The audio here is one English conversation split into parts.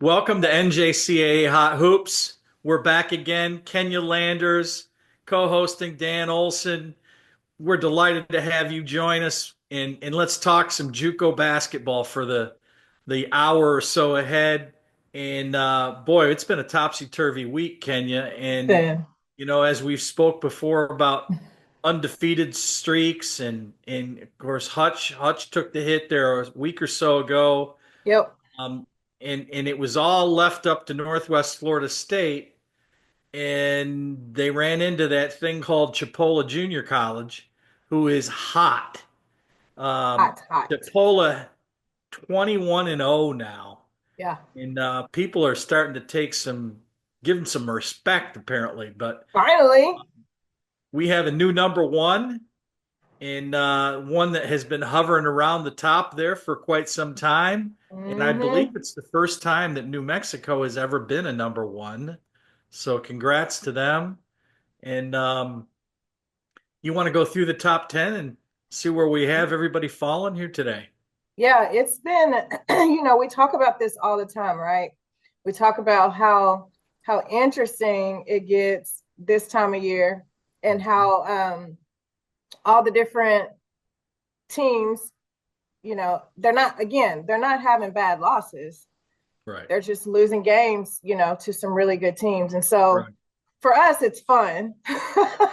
Welcome to NJCAA Hot Hoops. We're back again. Kenya Landers, co-hosting Dan Olson. We're delighted to have you join us, and let's talk some JUCO basketball for the hour or so ahead. And boy, it's been a topsy-turvy week, Kenya. And Then, as we've spoke before about undefeated streaks, and of course Hutch took the hit there a week or so ago. yep. Um, and it was all left up to Northwest Florida State, and they ran into that thing called Chipola Junior College, who is hot. Um, Hot, hot. Chipola 21 and 0 now, Yeah. and people are starting to give them some respect apparently. But Finally. we have a new number one, and one that has been hovering around the top there for quite some time. And I believe Hmm. it's the first time that New Mexico has ever been a number one. So congrats to them. And you want to go through the top 10 and see where we have everybody falling here today? Yeah, it's been, we talk about this all the time, right? We talk about how interesting it gets this time of year and how all the different teams, they're not having bad losses. Right. They're just losing games, to some really good teams. And so Right. for us, it's fun, Yeah.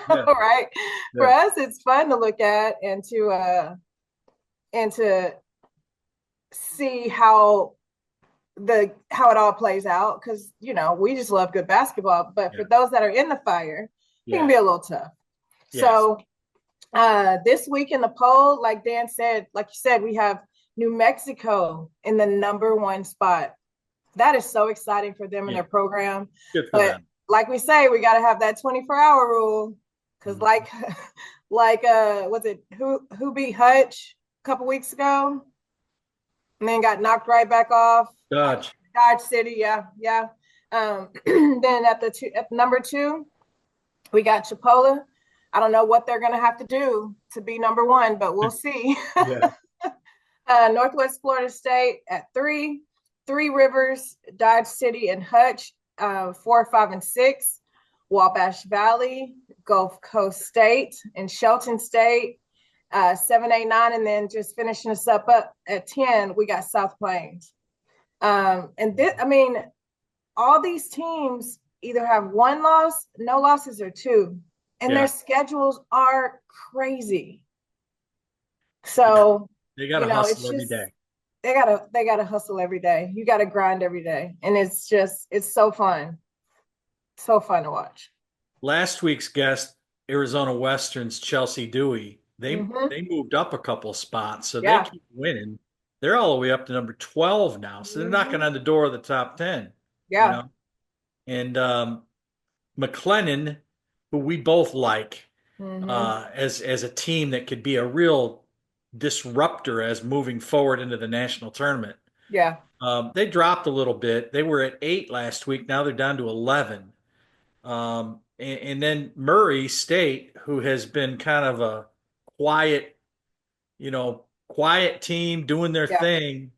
right? For Yeah. us, it's fun to look at and to see how it all plays out because we just love good basketball. But Yeah. for those that are in the fire, it can Yeah. be a little tough. Yes. So this week in the poll, like Dan said, like you said, we have New Mexico in the number one spot. That is so exciting for them and Yeah. their program. Good for But them. like we say, we got to have that 24-hour rule because Mhm. was it who beat Hutch a couple weeks ago and then got knocked right back off? Dodge. Dodge City, yeah, yeah. Then at number two, we got Chipola. I don't know what they're gonna have to do to be number one, but we'll see. Yeah. Northwest Florida State at three, Three Rivers, Dodge City, and Hutch, 4, 5, and 6. Wabash Valley, Gulf Coast State, and Shelton State, 7, 8, 9, and then just finishing us up at 10, we got South Plains. I mean, all these teams either have one loss, no losses, or two, and their Yeah. schedules are crazy. Yeah. So, They got to hustle it's every just day. they gotta hustle every day. You gotta grind every day. And it's so fun. So fun to watch. Last week's guest, Arizona Western's Chelsea Dewey, Hmm. they moved up a couple of spots, so they Yeah. keep winning. They're all the way up to number 12 now, so they're knocking Hmm. on the door of the top 10, you Yeah. know. And McLennan, who we both like, Hmm. as a team that could be a real disruptor as moving forward into the national tournament. Yeah. They dropped a little bit. They were at 8 last week. Now they're down to 11. And then Murray State, who has been kind of a quiet, quiet team doing their Yeah. thing,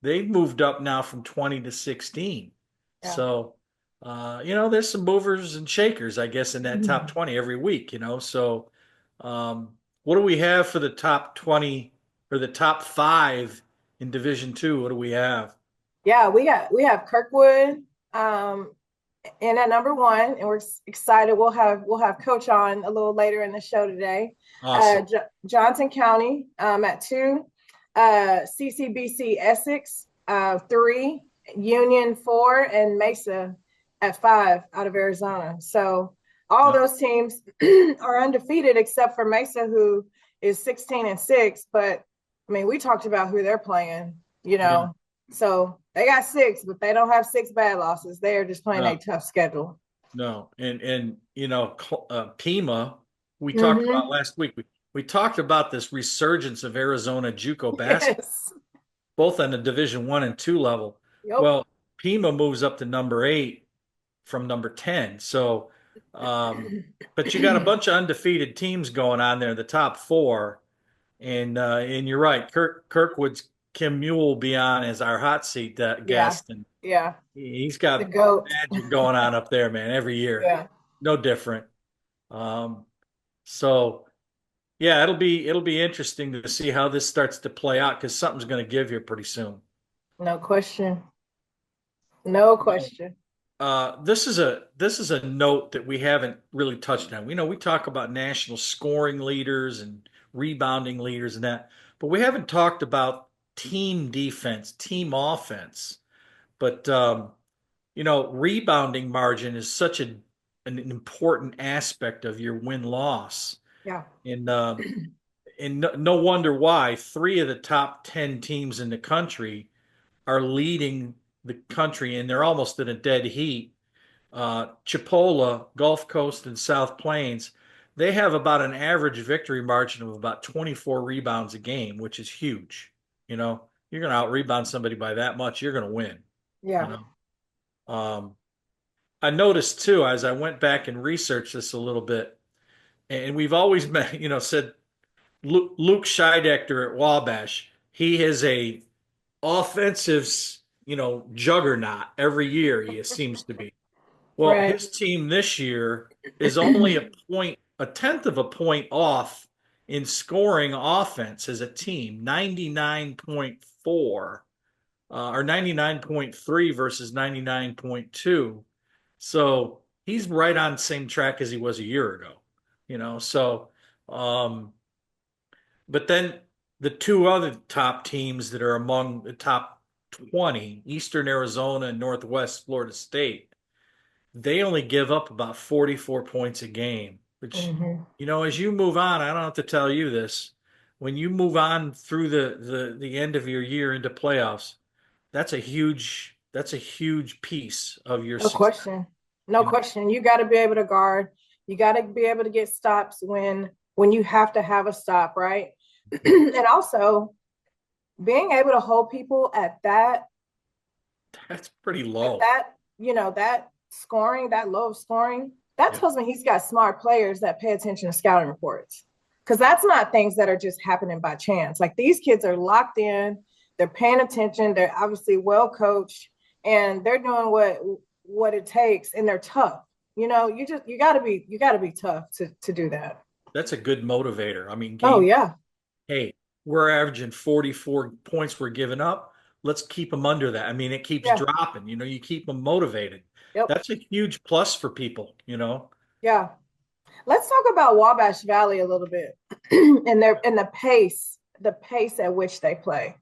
they've moved up now from 20 to 16. Yeah. So, there's some movers and shakers, I guess, in that top 20 every week, So, what do we have for the top 20 or the top five in Division Two? What do we have? Yeah, we have Kirkwood in at number one, and we're excited. We'll have Coach on a little later in the show today. Awesome. Johnson County at two, CCBC Essex three, Union four, and Mesa at five out of Arizona. So all Yeah. those teams are undefeated except for Mesa, who is 16-6. But I mean, we talked about who they're playing, Yeah. so they got six, but they don't have six bad losses. They are just playing a No. tough schedule. No, and Pima, we talked about Mm-hmm. last week. We talked about this resurgence of Arizona JUCO basketball, Yes. both on the Division One and Two level. Yep. Well, Pima moves up to number 8 from number 10. So, but you got a bunch of undefeated teams going on there, the top four, and you're right, Kirkwood's Kim Muhl will be on as our hot seat Yeah, guest, and yeah. he's The got goat. magic going on up there, man, every year. Yeah, No different. Um, so yeah, it'll be interesting to see how this starts to play out because something's going to give here pretty soon. no question. No question. This is a note that we haven't really touched on. We know we talk about national scoring leaders and rebounding leaders and that, but we haven't talked about team defense, team offense. But rebounding margin is such an important aspect of your win loss, Yeah. and no wonder why three of the top 10 teams in the country are leading the country, and they're almost in a dead heat. Chipola, Gulf Coast, and South Plains, they have about an average victory margin of about 24 rebounds a game, which is huge. You're going to out rebound somebody by that much, you're going to win. You Yeah. know, um, I noticed too as I went back and researched this a little bit, and we've always been, said Luke Scheidegger at Wabash, he is a offensive, juggernaut every year. He seems to be. Well, Right. his team this year is only a tenth of a point off in scoring offense as a team, 99.4 or 99.3 versus 99.2. So he's right on the same track as he was a year ago, So, um, but then the two other top teams that are among the top 20, Eastern Arizona and Northwest Florida State, they only give up about 44 points a game, which, Hmm. as you move on, I don't have to tell you this. When you move on through the end of your year into playoffs, that's a huge piece of your No success. question. No You know, question. You got to be able to guard. You got to be able to get stops when you have to have a stop, right? And also being able to hold people that's pretty at low. that, that scoring, that low of scoring, that Yeah, tells me he's got smart players that pay attention to scouting reports. Because that's not things that are just happening by chance. Like these kids are locked in, they're paying attention, they're obviously well coached, and they're doing what it takes, and they're tough. You gotta be tough to do that. that's a good motivator. I mean, Oh game, yeah. hey, we're averaging 44 points we're giving up. Let's keep them under that. I mean, it keeps Yeah. dropping. You keep them motivated. Yep. That's a huge plus for people. Yeah. Let's talk about Wabash Valley a little bit and the pace at which they play.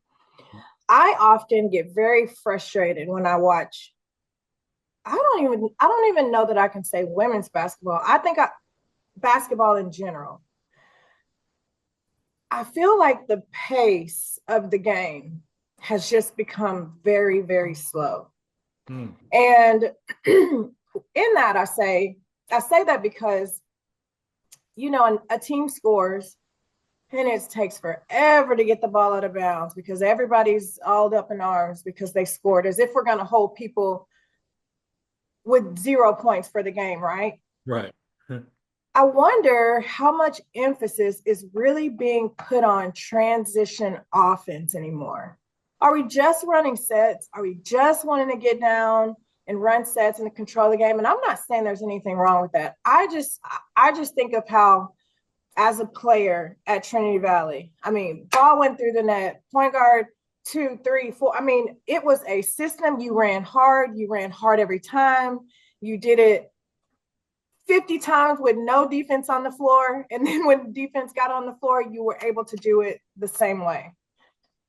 I often get very frustrated when I watch. I don't even know that I can say women's basketball. Basketball in general. I feel like the pace of the game has just become very, very slow. Hmm. And in that, I say that because a team scores and it takes forever to get the ball out of bounds because everybody's all up in arms because they scored, as if we're going to hold people with 0 points for the game, right? Right. I wonder how much emphasis is really being put on transition offense anymore. Are we just running sets? Are we just wanting to get down and run sets and control the game? And I'm not saying there's anything wrong with that. I just think of how, as a player at Trinity Valley, I mean, ball went through the net, point guard, 2, 3, 4. I mean, it was a system. You ran hard every time. You did it 50 times with no defense on the floor. And then when defense got on the floor, you were able to do it the same way.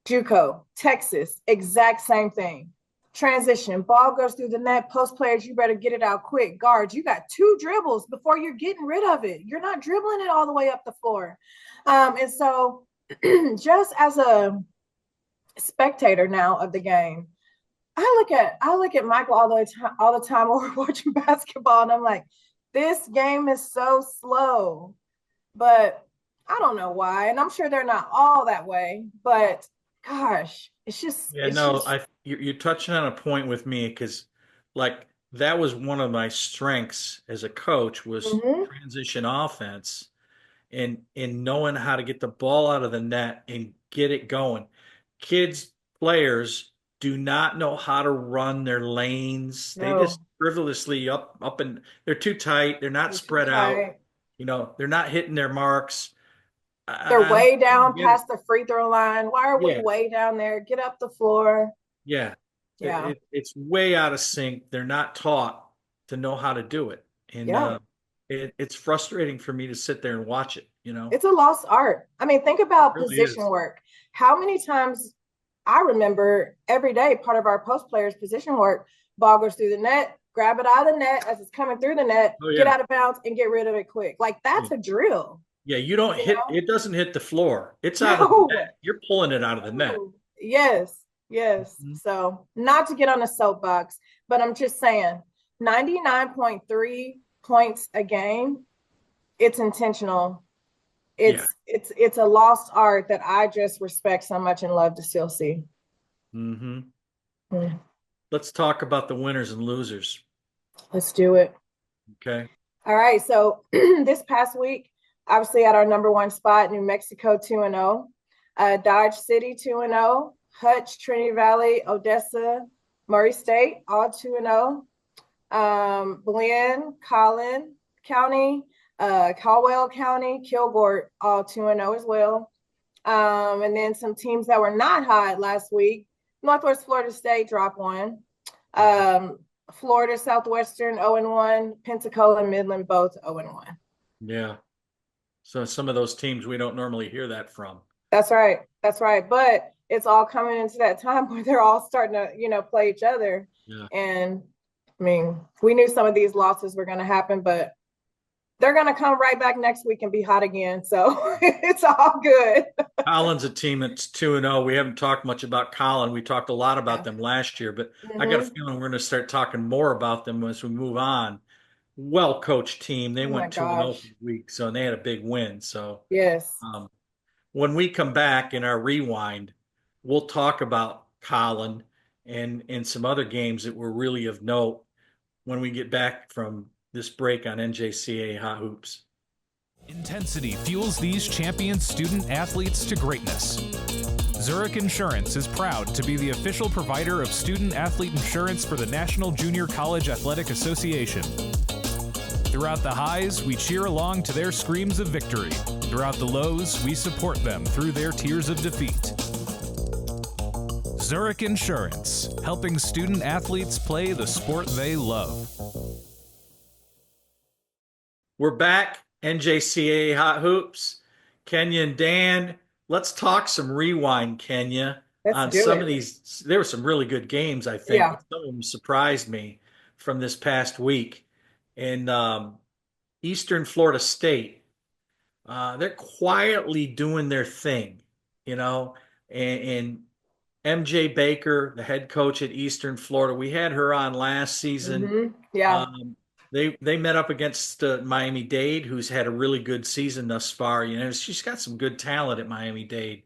JUCO, Texas, exact same thing. Transition, ball goes through the net, post players, you better get it out quick. Guards, you got 2 dribbles before you're getting rid of it. You're not dribbling it all the way up the floor. And so just as a spectator now of the game, I look at Michael all the time when we're watching basketball, and I'm like, this game is so slow. But I don't know why, and I'm sure they're not all that way. But gosh, it's just Yeah, it's no, just. you're touching on a point with me because, like, that was one of my strengths as a coach was Mhm. transition offense and knowing how to get the ball out of the net and get it going. Kids players do not know how to run their lanes. They just No, frivolously up and they're too tight. They're not they're too spread out. tight. They're not hitting their marks. They're way I don't down get it. past the free throw line. Why are we Yeah, way down there? Get up the floor. yeah. Yeah, It's way out of sync. They're not taught to know how to do it, and yeah. it's frustrating for me to sit there and watch it. It's a lost art. I mean, think It about really position is. work. How many times I remember every day part of our post players position work, ball goes through the net, grab it out of the net as it's coming through the net, Oh get yeah. out of bounds and get rid of it quick. Like Yeah. that's a drill, Yeah, you don't you hit know? it doesn't hit the floor. It's out of the No. net. You're pulling it out of the net. No. Yes, yes. Mhm. So not to get on a soapbox, but I'm just saying 99.3 points a game, it's intentional. Yeah. It's a lost art that I just respect so much and love to still see. Hmm. Mm. Let's talk about the winners and losers. Let's do it. Okay. All right. So this past week, obviously at our number one spot, New Mexico 2-0, Dodge City 2-0, Hutch, Trinity Valley, Odessa, Murray State, all 2-0. Glenn, Collin County, Caldwell County, Kilgore, all 2-0 as well. And then some teams that were not hot last week. Northwest Florida State dropped one. Um, Florida Southwestern 0-1, Pensacola and Midland both 0-1. Yeah. So some of those teams we don't normally hear that from. That's right. That's right. But it's all coming into that time where they're all starting to, play each other. Yeah. And I mean, we knew some of these losses were going to happen, but they're going to come right back next week and be hot again. So it's all good. Colin's a team that's 2-0. We haven't talked much about Colin. We talked a lot about Yeah. them last year, but I got a Mm-hmm. feeling we're going to start talking more about them as we move on. Well-coached team. They Oh my went 2-0 for gosh. the week, so they had a big win. So Yes. um, when we come back in our rewind, we'll talk about Colin and some other games that were really of note when we get back from this break on NJCA Hot Hoops. Intensity fuels these champion student athletes to greatness. Zurich Insurance is proud to be the official provider of student athlete insurance for the National Junior College Athletic Association. Throughout the highs, we cheer along to their screams of victory. Throughout the lows, we support them through their tears of defeat. Zurich Insurance, helping student athletes play the sport they love. We're back, NJCA Hot Hoops. Kenya and Dan, let's talk some rewind, Kenya, Let's on do some of it. these. There were some really good games, I think, Yeah. but some of them surprised me from this past week. In Eastern Florida State, they're quietly doing their thing, you know, and MJ Baker, the head coach at Eastern Florida, we had her on last season. Mm-hmm. Yeah. Um, they met up against Miami-Dade, who's had a really good season thus far. She's got some good talent at Miami-Dade,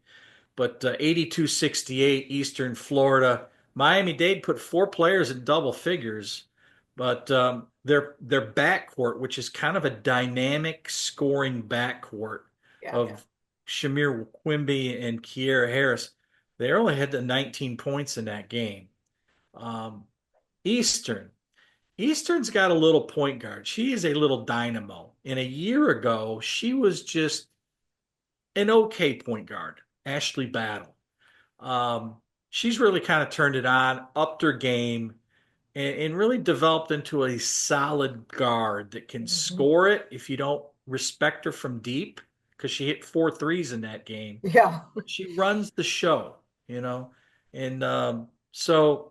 but 82-68 Eastern Florida. Miami-Dade put four players in double figures, but their backcourt, which is kind of a dynamic scoring backcourt Yeah. of Shamir Quimby and Kiera Harris, they only had the 19 points in that game. Um, Eastern. Eastern's got a little point guard. She is a little dynamo. And a year ago, she was just an okay point guard, Ashley Battle. Um, she's really kind of turned it on, upped her game, and really developed into a solid guard that can Mm-hmm. score it if you don't respect her from deep, because she hit 4 threes in that game. Yeah. She runs the show, you know, and so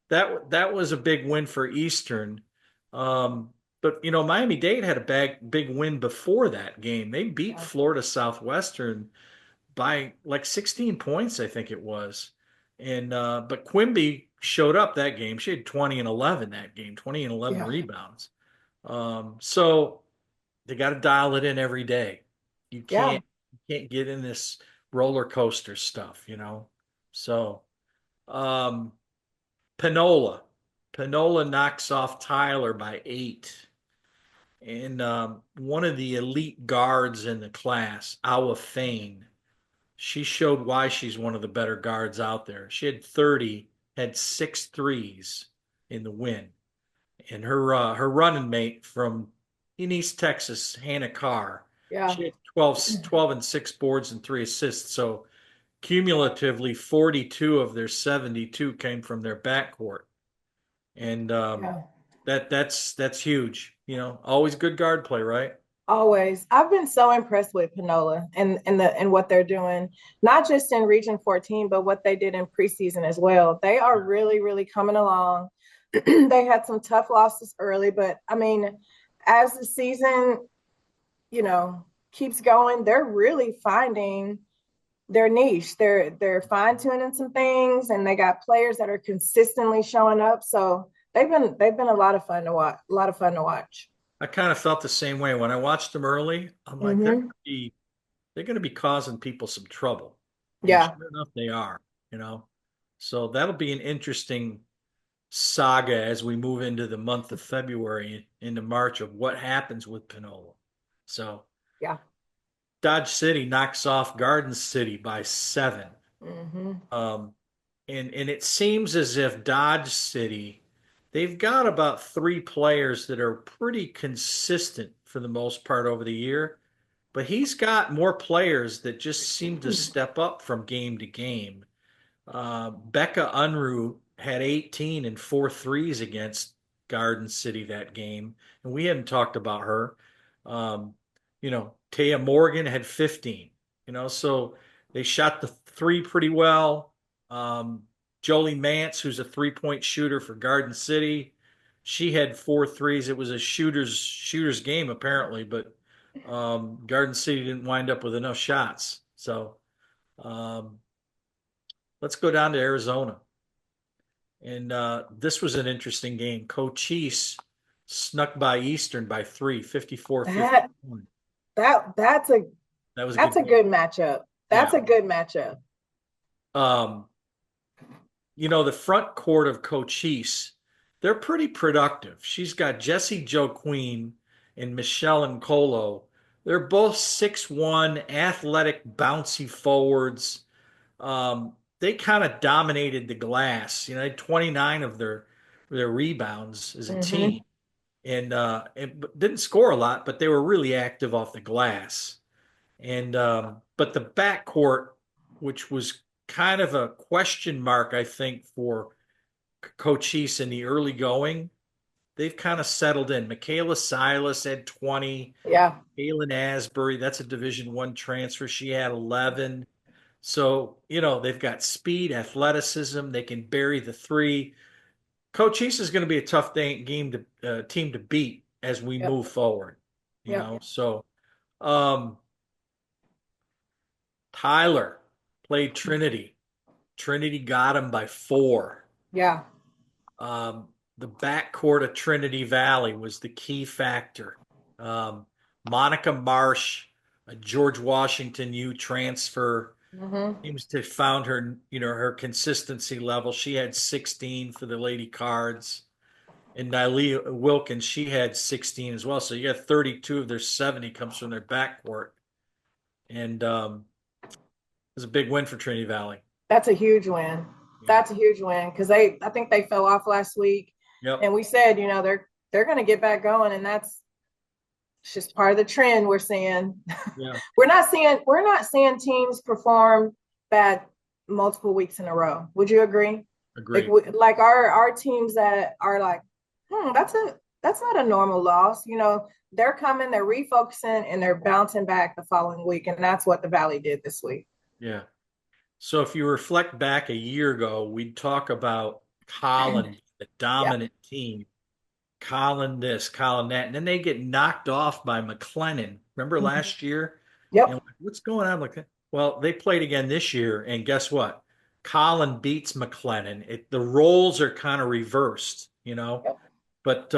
that was a big win for Eastern. Um, but Miami-Dade had a big win before that game. They beat Yeah. Florida Southwestern by like 16 points, I think it was. And but Quimby showed up that game. She had 20 and 11 that game, 20 and 11 Yeah. rebounds. So they got to dial it in every day. You Yeah. can't get in this roller coaster stuff, you know. So um, Panola. Panola knocks off Tyler by 8. And one of the elite guards in the class, Awa Fain, she showed why she's one of the better guards out there. She had 30, had 6 threes in the win. And her running mate from in East Texas, Hannah Carr, Yeah. she had 12 and 6 boards and 3 assists. So cumulatively, 42 of their 72 came from their backcourt. And Yeah. that's huge. Always good guard play, right? Always. I've been so impressed with Panola and what they're doing, not just in Region 14, but what they did in preseason as well. They are really, really coming along. They had some tough losses early, but I mean, as the season, keeps going, they're really finding their niche. They're fine-tuning some things, and they got players that are consistently showing up. So they've been a lot of fun to watch. A lot of fun to watch. I kind of felt the same way when I watched them early. I'm like, Mm-hmm. they're going to be causing people some trouble, and Yeah. sure enough, they are. You know, so that'll be an interesting saga as we move into the month of February into March of what happens with Panola. So Yeah. Dodge City knocks off Garden City by 7. Mm-hmm. Um, and it seems as if Dodge City, they've got about 3 players that are pretty consistent for the most part over the year, but he's got more players that just seem to step up from game to game. Becca Unruh had 18 and 4 threes against Garden City that game, and we hadn't talked about her. Taya Morgan had 15. So they shot the three pretty well. Jolie Mance, who's a 3-point shooter for Garden City, she had 4 threes. It was a shooter's game apparently, but Garden City didn't wind up with enough shots. So um, let's go down to Arizona. And this was an interesting game. Cochise snuck by Eastern by 3, 54-51. That's a That was a that's good a game. good matchup. That's Yeah. a good matchup. Um, the front court of Cochise, they're pretty productive. She's got Jessie Joe Queen and Michelle Ncolo. They're both 6'1", athletic, bouncy forwards. They kind of dominated the glass. They had 29 of their rebounds as a Mm-hmm. team, and didn't score a lot, but they were really active off the glass. And but the backcourt, which was kind of a question mark, I think, for Cochise in the early going, they've kind of settled in. Michaela Silas had 20. Yeah. Kaylin Asbury, that's a Division I transfer. She had 11. So, they've got speed, athleticism. They can bury the three. Cochise is going to be a tough team to beat as we Yep. move forward. Yep. So um, Tyler played Trinity. Trinity got him by 4. Yeah. The backcourt of Trinity Valley was the key factor. Monica Marsh, a George Washington U transfer, Mm-hmm. seems to have found her consistency level. She had 16 for the Lady Cards. And Nylia Wilkins, she had 16 as well. So you got 32 of their 70 comes from their backcourt. And it was a big win for Trinity Valley. That's a huge win. That's a huge win because I think they fell off last week. Yep. And we said, they're going to get back going, and that's just part of the trend we're seeing. Yeah. we're not seeing teams perform bad multiple weeks in a row. Would you agree? Agreed. Like our teams that are like, that's not a normal loss. They're coming, they're refocusing, and they're bouncing back the following week, and that's what the Valley did this week. Yeah. So if you reflect back a year ago, we'd talk about Collin, the dominant team. Collin this, Collin that, and then they get knocked off by McLennan. Remember last year? Yep. And what's going on? Well, they played again this year, and guess what? Collin beats McLennan. The roles are kind of reversed, Yep. But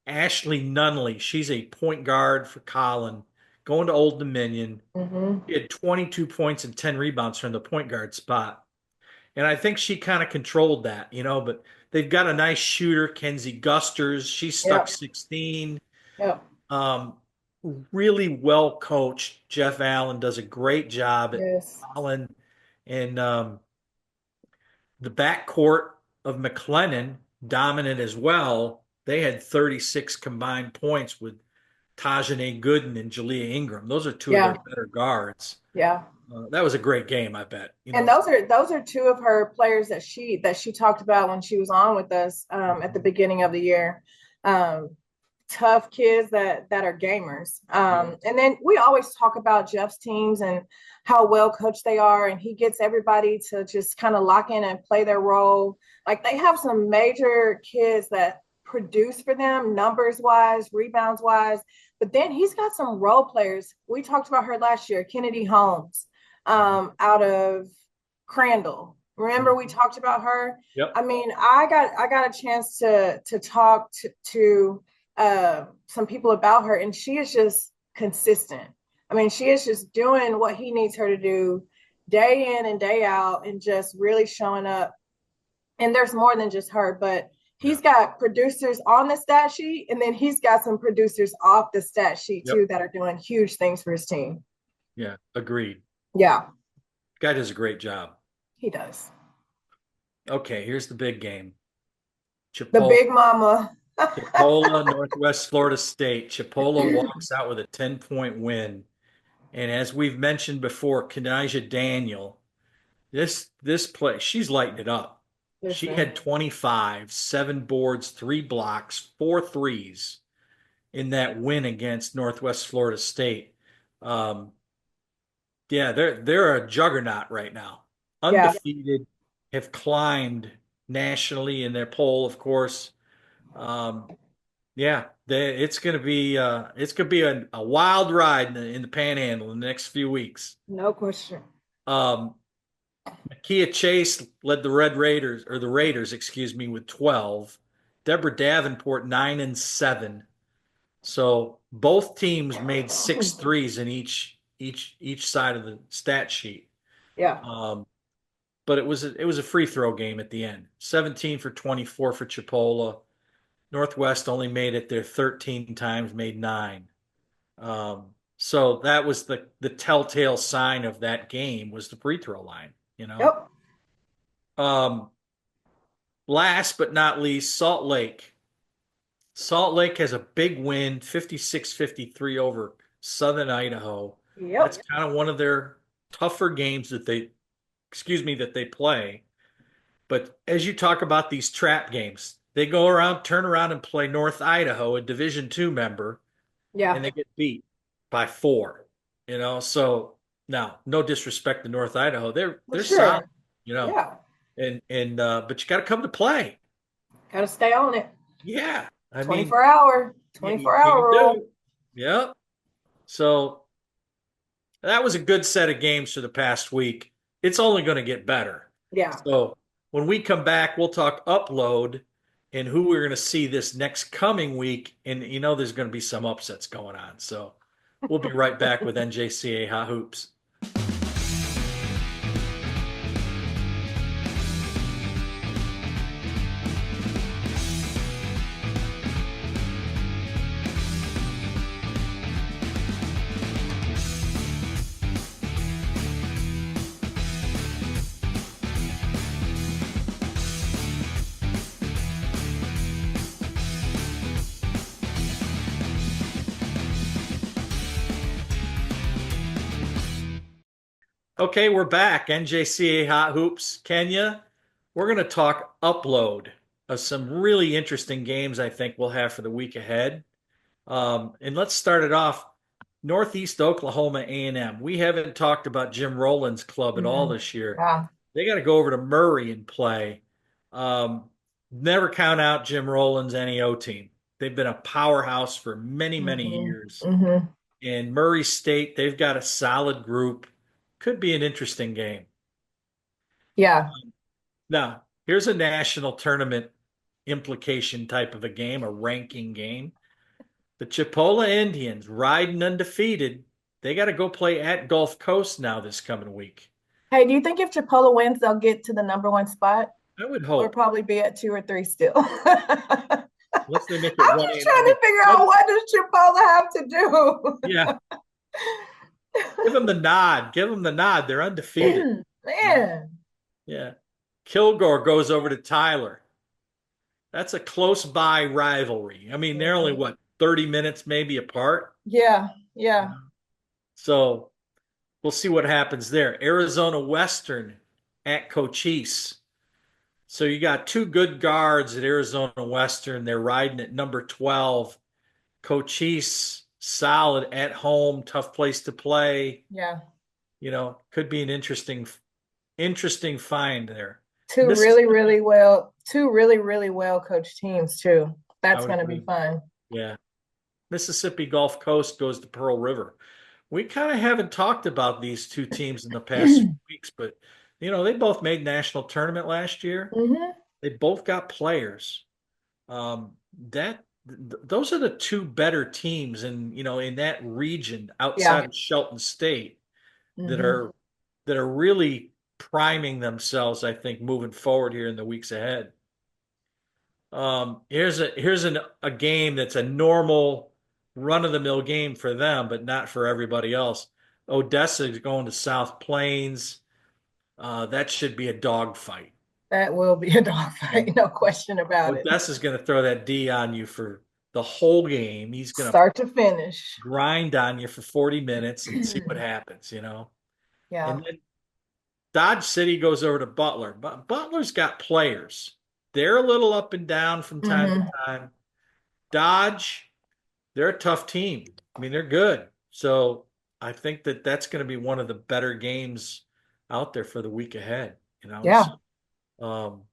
Ashley Nunley, she's a point guard for Collin, going to Old Dominion. Mm-hmm. She had 22 points and 10 rebounds from the point guard spot. And I think she kind of controlled that, but they've got a nice shooter, Kenzie Gusters. She stuck Yep. 16. Yep. really well coached. Jeff Allen does a great job at Yes. Allen, and the backcourt of McLennan dominant as well. They had 36 combined points with Tajane Gooden and Jalea Ingram. Those are two of Yeah. their better guards. Yeah. That was a great game, I bet. And those are two of her players that she talked about when she was on with us at the beginning of the year. Tough kids that are gamers. And then we always talk about Jeff's teams and how well coached they are, and he gets everybody to just kind of lock in and play their role. Like, they have some major kids that produce for them, numbers wise, rebounds wise, but then he's got some role players. We talked about her last year, Kennedy Holmes, out of Crandall. Remember we talked about her? Yep. I mean, I got a chance to talk to some people about her, and she is just consistent. I mean, she is just doing what he needs her to do day in and day out, and just really showing up. And there's more than just her, but he's got producers on the stat sheet, and then he's got some producers off the stat sheet too that are doing huge things for his team. Yeah, agreed. Yeah. Guy does a great job. He does. Okay, here's the big game. The big mama. Chipola, Northwest Florida State. Chipola walks out with a 10-point win. And as we've mentioned before, Kenijah Daniel, this play, she's lighting it up. She had 25, 7 boards, 3 blocks, 4 threes in that win against Northwest Florida State. Yeah, they're a juggernaut right now. Undefeated, have climbed nationally in their poll, of course. It's gonna be a wild ride in the Panhandle in the next few weeks. No question. Makia Chase led the Raiders, excuse me, with 12. Deborah Davenport 9 and 7. So both teams made 6 threes in each side of the stat sheet. Yeah. But it was a free throw game at the end. 17 for 24 for Chipola. Northwest only made it there 13 times, made 9. So that was the telltale sign of that game was the free throw line, you know. Yep. Last but not least, Salt Lake. Salt Lake has a big win, 56-53 over Southern Idaho. Yep. That's kind of one of their tougher games that they play. But as you talk about these trap games, they turn around and play North Idaho, a Division II member, and they get beat by 4. You know, so now no disrespect to North Idaho, they're solid, you know. Yeah. And but you got to come to play. Got to stay on it. Yeah, 24-hour rule. Yep. So that was a good set of games for the past week. It's only going to get better. Yeah. So when we come back, we'll talk upload and who we're going to see this next coming week. And you know, there's going to be some upsets going on. So we'll be right back with NJCA Hot Hoops. Okay, we're back. NJCA Hot Hoops. Kenya, we're going to talk upload of some really interesting games I think we'll have for the week ahead. And let's start it off. Northeast Oklahoma A&M. We haven't talked about Jim Rowland's club at all this year. Yeah. They got to go over to Murray and play. Never count out Jim Rowland's NEO team. They've been a powerhouse for many, many years. Mm-hmm. And Murray State, they've got a solid group. Could be an interesting game. Yeah. Now, here's a national tournament implication type of a game, a ranking game. The Chipola Indians, riding undefeated, they got to go play at Gulf Coast now this coming week. Hey, do you think if Chipola wins, they'll get to the number 1 spot? I would Or hope. probably be at 2 or 3 still. Unless they make it I'm one just trying to figure out what does what you're supposed to have to do. Yeah. Give them the nod. Give them the nod. They're undefeated. Man. Yeah. Kilgore goes over to Tyler. That's a close by rivalry. I mean, they're only what, 30 minutes maybe apart. Yeah, yeah. So we'll see what happens there. Arizona Western at Cochise. So you got two good guards at Arizona Western. They're riding at number 12. Cochise, solid at home, tough place to play. Yeah. Could be an interesting find there. Two really, really well coached teams too. That's going to be fun. Yeah. Mississippi Gulf Coast goes to Pearl River. We kind of haven't talked about these two teams in the past few weeks, but they both made national tournament last year. Mm-hmm. They both got players. Those are the two better teams in that region outside of Shelton State that are really priming themselves, I think, moving forward here in the weeks ahead. Here's a game that's a normal run-of-the-mill game for them, but not for everybody else. Odessa is going to South Plains. That should be a dogfight. That will be a dogfight, no question about it. Odessa's going to throw that D on you for the whole game. He's going to start to finish, grind on you for 40 minutes and see what happens, Yeah. And then Dodge City goes over to Butler. But Butler's got players. They're a little up and down from time to time. Dodge, they're a tough team. I mean, they're good. So I think that's going to be one of the better games out there for the week ahead, Yeah. So,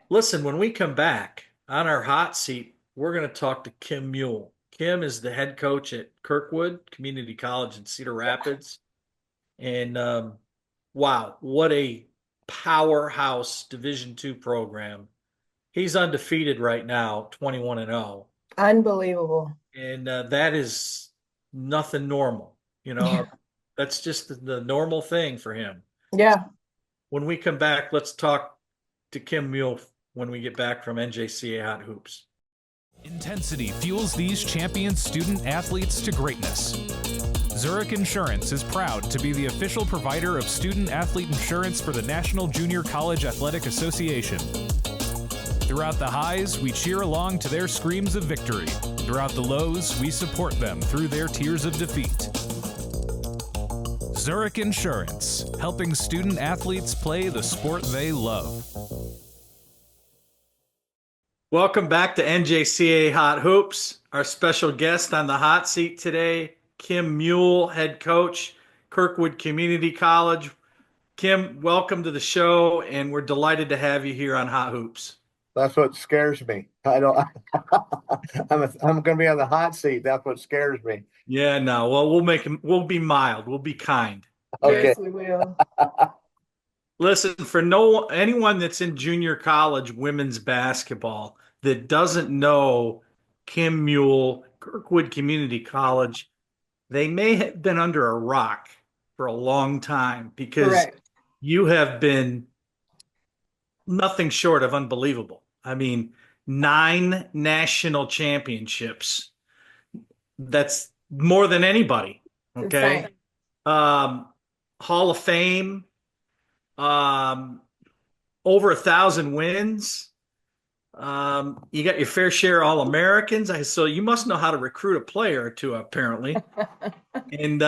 listen, when we come back on our hot seat, we're going to talk to Kim Muhl. Kim is the head coach at Kirkwood Community College in Cedar Rapids. And wow, what a powerhouse Division II program. He's undefeated right now, 21-0. Unbelievable. And that is nothing normal. That's just the normal thing for him. Yeah. When we come back, let's talk to Kim Muhl when we get back from NJCA Hot Hoops. Intensity fuels these champion student athletes to greatness. Zurich Insurance is proud to be the official provider of student athlete insurance for the National Junior College Athletic Association. Throughout the highs, we cheer along to their screams of victory. Throughout the lows, we support them through their tears of defeat. Zurich Insurance, helping student athletes play the sport they love. Welcome back to NJCA Hot Hoops. Our special guest on the hot seat today, Kim Muhl, head coach, Kirkwood Community College. Kim, welcome to the show, and we're delighted to have you here on Hot Hoops. That's what scares me. I'm going to be on the hot seat. That's what scares me. Yeah, no. Well, we'll be mild. We'll be kind. Okay. Yes, we will. Listen, for anyone that's in junior college women's basketball that doesn't know Kim Muhl, Kirkwood Community College, they may have been under a rock for a long time because Correct. You have been nothing short of unbelievable. I mean, 9 national championships. That's more than anybody. Okay. Hall of Fame, over 1,000 wins. You got your fair share of All-Americans. So you must know how to recruit a player or two, apparently. And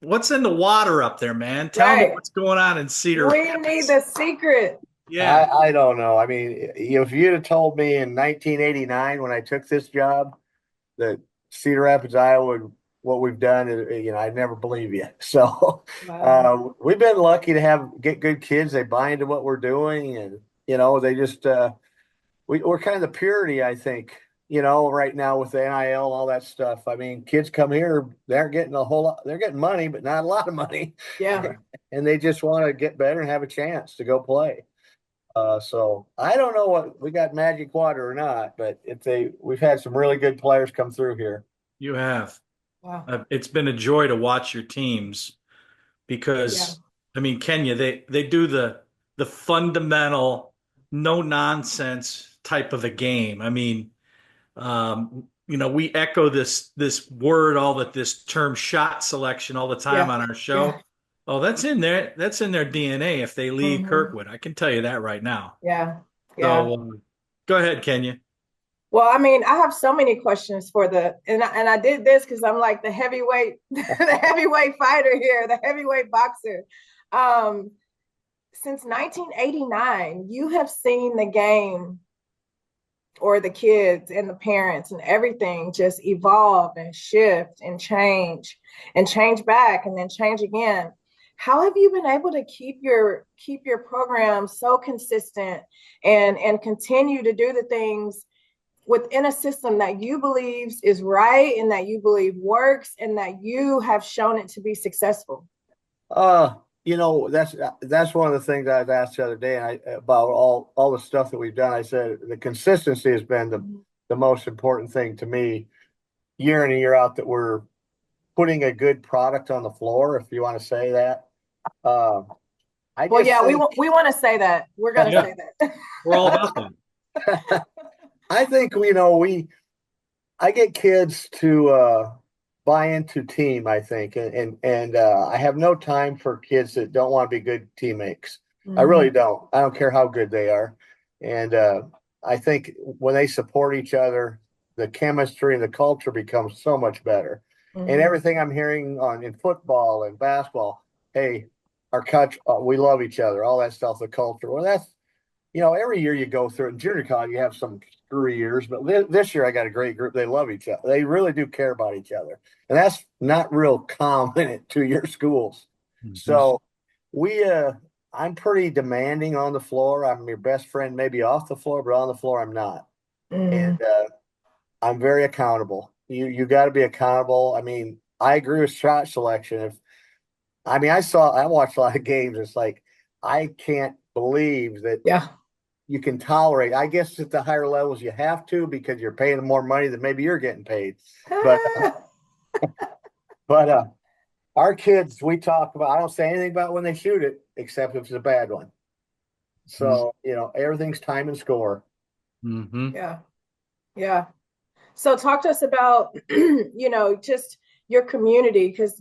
what's in the water up there, man? Tell me what's going on in Cedar Rapids. We need the secret. Yeah. I don't know. I mean, if you'd have told me in 1989 when I took this job that Cedar Rapids, Iowa, what we've done, I'd never believe you. So Wow. we've been lucky to get good kids. They buy into what we're doing, and they just we're kind of the purity, I think. Right now with the NIL and all that stuff. I mean, kids come here, they're getting a whole lot. They're getting money, but not a lot of money. Yeah. And they just want to get better and have a chance to go play. So I don't know what we got magic water or not, but we've had some really good players come through here. You have. Wow. It's been a joy to watch your teams because, I mean, Kenya, they do the fundamental, no nonsense type of a game. I mean, We echo this word this term shot selection all the time Yeah. on our Yeah. show. Oh, that's in there. That's in their DNA if they leave Kirkwood. I can tell you that right now. Yeah. Yeah. So go ahead, Kenya. Well, I mean, I have so many questions for and I did this because I'm like the heavyweight, the heavyweight fighter here, the heavyweight boxer. Since 1989, you have seen the game or the kids and the parents and everything just evolve and shift and change back and then change again. How have you been able to keep your program so consistent and continue to do the things within a system that you believe is right and that you believe works and that you have shown it to be successful? That's one of the things I was asked the other day about all the stuff that we've done. I said the consistency has been the most important thing to me, year in and year out, that we're putting a good product on the floor, if you want to say that. We want to say that. We're going to say that. We're all about that. I think, I get kids to buy into team, I think. And I have no time for kids that don't want to be good teammates. I really don't. I don't care how good they are. And I think when they support each other, the chemistry and the culture becomes so much better. And everything I'm hearing in football and basketball, hey, our coach, we love each other, all that stuff, the culture. Well, that's, every year you go through it. In junior college, you have some screwy years, but this year I got a great group. They love each other. They really do care about each other. And that's not real common at two-year schools. So I'm pretty demanding on the floor. I'm your best friend, maybe off the floor, but on the floor, I'm not. And I'm very accountable. You got to be accountable. I mean, I agree with shot selection. I watched a lot of games. It's like, I can't believe that you can tolerate. I guess at the higher levels you have to, because you're paying them more money than maybe you're getting paid. But our kids, we talk about, I don't say anything about when they shoot it, except if it's a bad one. So, everything's time and score. Yeah. So talk to us about, just your community, because,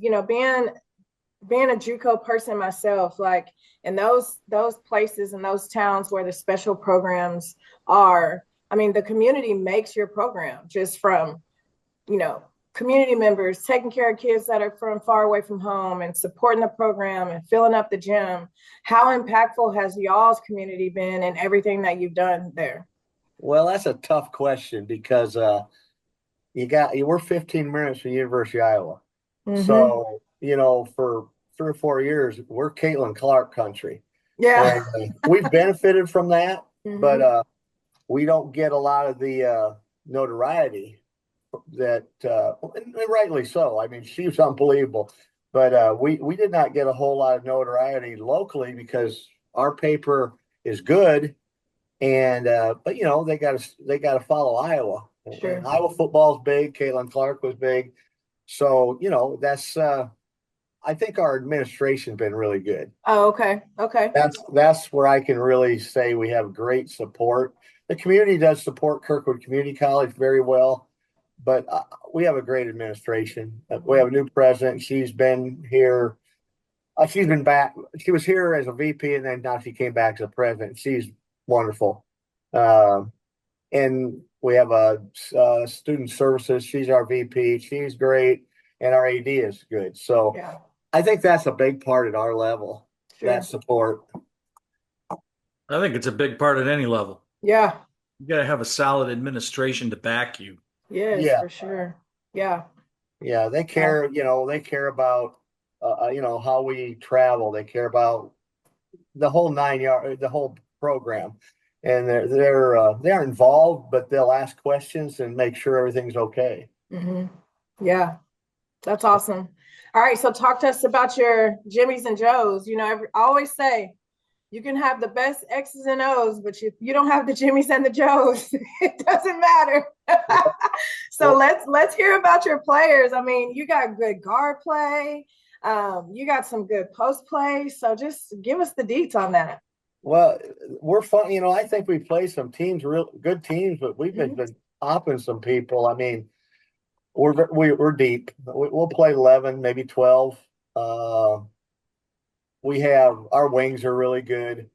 being a JUCO person myself, like in those places and those towns where the special programs are, I mean, the community makes your program, just from, community members taking care of kids that are from far away from home and supporting the program and filling up the gym. How impactful has y'all's community been in everything that you've done there? Well, that's a tough question, because we're 15 minutes from University of Iowa. So, for 3 or 4 years, we're Caitlin Clark country. Yeah. And we've benefited from that, but we don't get a lot of the notoriety that, and rightly so. I mean, she's unbelievable, but we did not get a whole lot of notoriety locally because our paper is good, and but they got to follow Iowa. Sure. And Iowa football's big. Caitlin Clark was big. So, that's, I think our administration's been really good. Oh, okay. Okay. That's where I can really say we have great support. The community does support Kirkwood Community College very well, but we have a great administration. We have a new president. She's been here. She's been back. She was here as a VP, and then now she came back as a president. She's wonderful. And we have a student services. She's our VP. She's great. And our AD is good. So I think that's a big part at our level, that support. I think it's a big part at any level. Yeah. You got to have a solid administration to back you. Yes, for sure. Yeah. Yeah. They care, they care about, how we travel. They care about the whole 9 yard, the whole program. And they're involved, but they'll ask questions and make sure everything's okay. Yeah, that's awesome. All right, so talk to us about your Jimmys and Joes. I always say you can have the best X's and O's, but if you don't have the Jimmys and the Joes, it doesn't matter. So let's hear about your players. I mean, you got good guard play. You got some good post play. So just give us the deets on that. Well, we're fun. I think we play some teams, real good teams, but we've been popping some people. I mean, we're deep. We'll play 11, maybe 12. Uh, we have our wings are really good.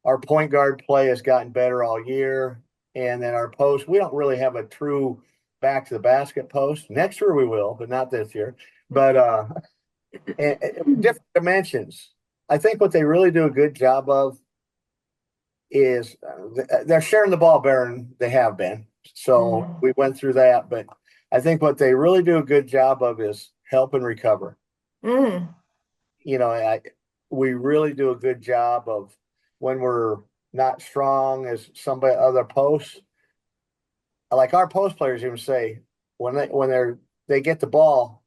Our point guard play has gotten better all year, and then our post. We don't really have a true back to the basket post. Next year we will, but not this year. But different dimensions. I think what they really do a good job of is they're sharing the ball better than they have been. So we went through that, but I think what they really do a good job of is help and recover. Mm. You know, we really do a good job of when we're not strong as somebody other posts. Like our post players even say when they get the ball,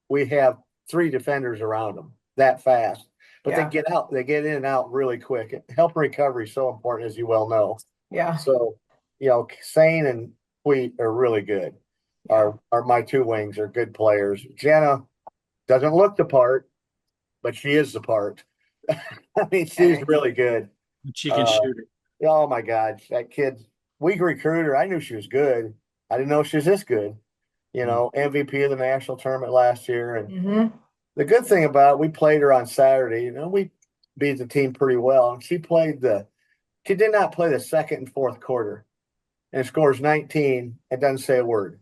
we have three defenders around them that fast. But Yeah. they get in and out really quick. Help and recovery is so important, as you well know. Yeah. So, Sane and Wheat are really good. My two wings are good players. Jenna doesn't look the part, but she is the part. I mean, she's really good. She can shoot it. Oh my God, that kid. We recruited her. I knew she was good. I didn't know she was this good. MVP of the national tournament last year. And the good thing about it, we played her on Saturday. We beat the team pretty well. And she did not play the second and fourth quarter and scores 19 and doesn't say a word.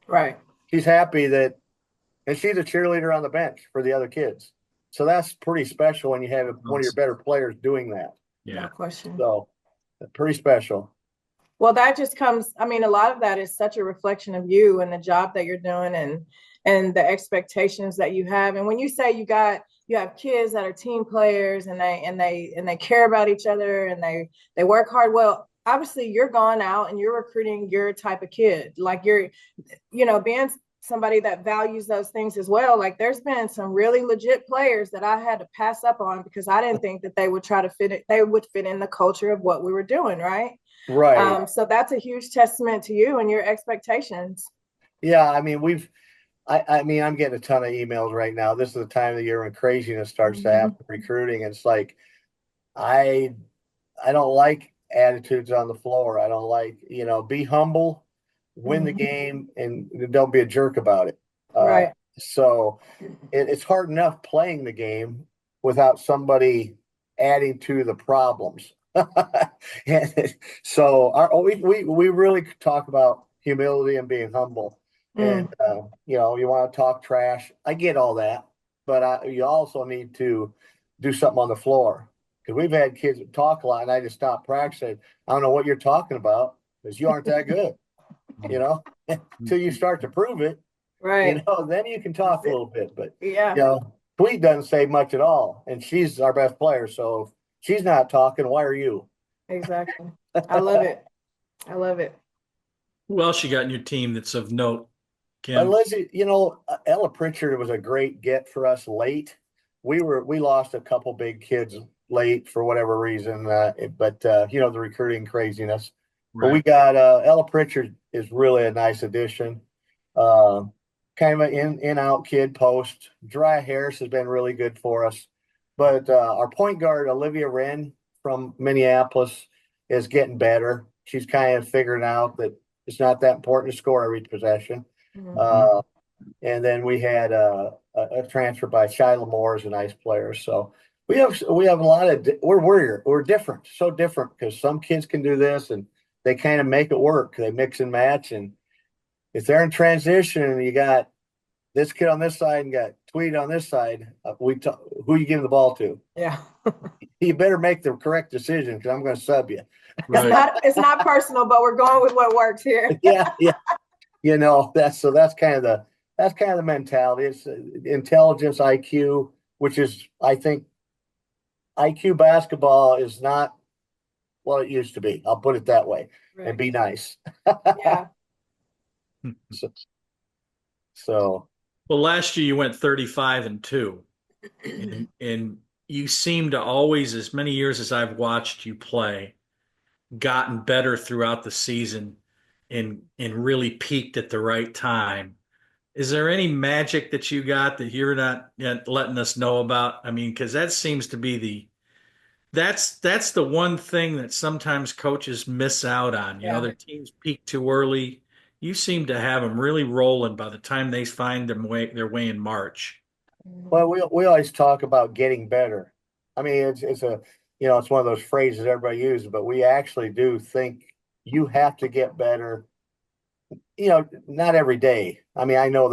Right. She's happy and she's a cheerleader on the bench for the other kids. So that's pretty special when you have one of your better players doing that. Yeah. No question. So pretty special. Well, that just comes, I mean, a lot of that is such a reflection of you and the job that you're doing and the expectations that you have. And when you say you have kids that are team players and they care about each other and they work hard, well, obviously you're going out and you're recruiting your type of kid. Like you're, being somebody that values those things as well. Like there's been some really legit players that I had to pass up on because I didn't think that they would try to they would fit in the culture of what we were doing. Right. Right. So that's a huge testament to you and your expectations. Yeah. I mean, I'm getting a ton of emails right now. This is the time of the year when craziness starts to happen recruiting. It's like, I don't like attitudes on the floor. I don't like, be humble, win the game, and don't be a jerk about it. Right. So it's hard enough playing the game without somebody adding to the problems. So we really talk about humility and being humble. And you want to talk trash. I get all that, but you also need to do something on the floor because we've had kids that talk a lot, and I just stopped practicing. I don't know what you're talking about because you aren't that good, until you start to prove it. Right. Then you can talk a little bit. But yeah, Tweet doesn't say much at all, and she's our best player. So if she's not talking, why are you? Exactly. I love it. I love it. Who else you got in your team that's of note, Kim? Lizzie, Ella Pritchard was a great get for us late. We lost a couple big kids late for whatever reason, but the recruiting craziness. Right. But we got Ella Pritchard is really a nice addition. Kind of an in-out kid post. Dry Harris has been really good for us. But our point guard, Olivia Wren from Minneapolis, is getting better. She's kind of figuring out that it's not that important to score every possession. And then we had a transfer by Shyla Moore is a nice player. So we have a lot of we're different, so different because some kids can do this and they kind of make it work. They mix and match, and if they're in transition and you got this kid on this side and got Tweed on this side, who you give the ball to? Yeah. You better make the correct decision because I'm going to sub you. Right. It's not personal, but we're going with what works here. Yeah. That's kind of the mentality. It's intelligence, IQ, which is, I think, IQ basketball is not what it used to be. I'll put it that way. Right. And be nice. Yeah. So. Well, last year you went 35-2, and you seem to always, as many years as I've watched you play, gotten better throughout the season and really peaked at the right time. Is there any magic that you got that you're not yet letting us know about? I mean, because that seems to be that's the one thing that sometimes coaches miss out on. Their teams peak too early you seem to have them really rolling by the time they find their way in March. Well, we always talk about getting better. I mean, it's a it's one of those phrases everybody uses, but we actually do think you have to get better. Not every day. I mean, I know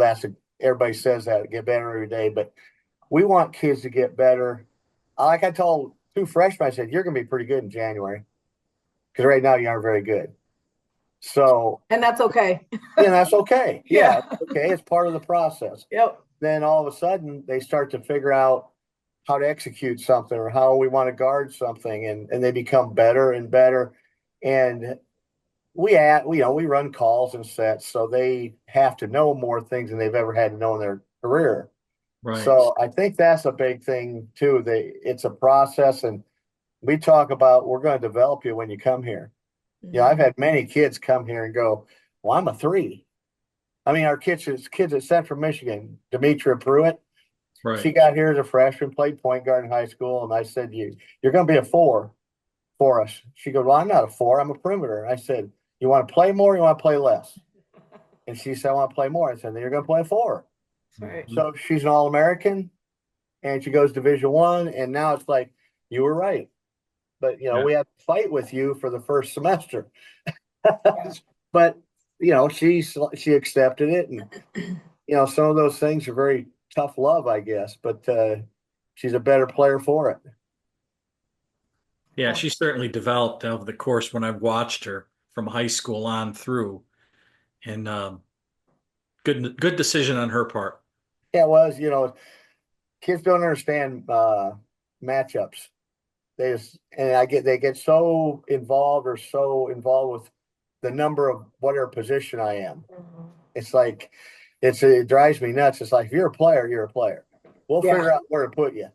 everybody says that, get better every day, but we want kids to get better. Like I told two freshmen, I said, you're going to be pretty good in January because right now you aren't very good. So, And that's okay. that's okay. Yeah. Okay. It's part of the process. Yep. Then all of a sudden they start to figure out how to execute something or how we want to guard something, and they become better and better. And we run calls and sets, so they have to know more things than they've ever had to know in their career. Right. So I think that's a big thing too. It's a process, and we talk about we're going to develop you when you come here. I've had many kids come here and go, well, I'm a 3. I mean, our kids at Central Michigan, Demetra Pruitt, Right. she got here as a freshman, played point guard in high school, and I said, you're going to be a 4 for us. She goes, well, I'm not a 4, I'm a perimeter. I said, you want to play more, or you want to play less? And she said, I want to play more. I said, then you're going to play 4. Right. So she's an All-American, and she goes Division I, and now it's like, you were right. But, we had to fight with you for the first semester. But, she accepted it. And, some of those things are very tough love, I guess. But she's a better player for it. Yeah, she certainly developed over the course when I've watched her from high school on through. And good decision on her part. Yeah, it was, kids don't understand matchups. They get so involved with the number of whatever position I am. It's like it drives me nuts. It's like if you're a player, you're a player. We'll figure out where to put you.